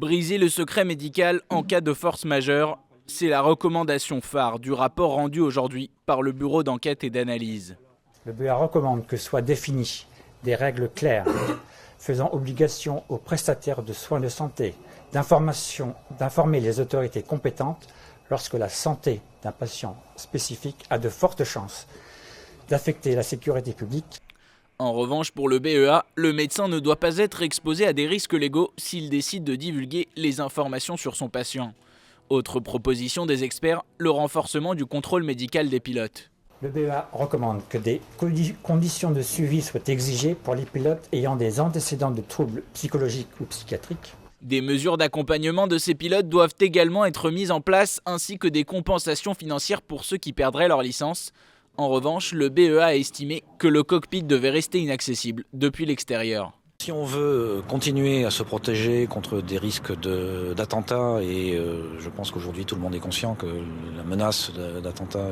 Briser le secret médical en cas de force majeure, c'est la recommandation phare du rapport rendu aujourd'hui par le Bureau d'enquête et d'analyse. Le BEA recommande que soient définies des règles claires faisant obligation aux prestataires de soins de santé d'informer les autorités compétentes lorsque la santé d'un patient spécifique a de fortes chances d'affecter la sécurité publique. En revanche, pour le BEA, le médecin ne doit pas être exposé à des risques légaux s'il décide de divulguer les informations sur son patient. Autre proposition des experts, le renforcement du contrôle médical des pilotes. Le BEA recommande que des conditions de suivi soient exigées pour les pilotes ayant des antécédents de troubles psychologiques ou psychiatriques. Des mesures d'accompagnement de ces pilotes doivent également être mises en place, ainsi que des compensations financières pour ceux qui perdraient leur licence. En revanche, le BEA a estimé que le cockpit devait rester inaccessible depuis l'extérieur. Si on veut continuer à se protéger contre des risques d'attentats, et je pense qu'aujourd'hui tout le monde est conscient que la menace d'attentat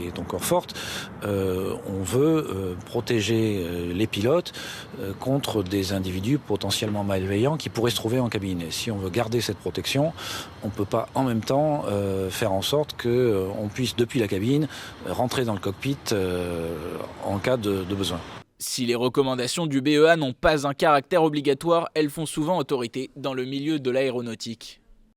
est encore forte, on veut protéger les pilotes contre des individus potentiellement malveillants qui pourraient se trouver en cabine. Et si on veut garder cette protection, on ne peut pas en même temps faire en sorte qu'on puisse depuis la cabine rentrer dans le cockpit en cas de besoin. Si les recommandations du BEA n'ont pas un caractère obligatoire, elles font souvent autorité dans le milieu de l'aéronautique.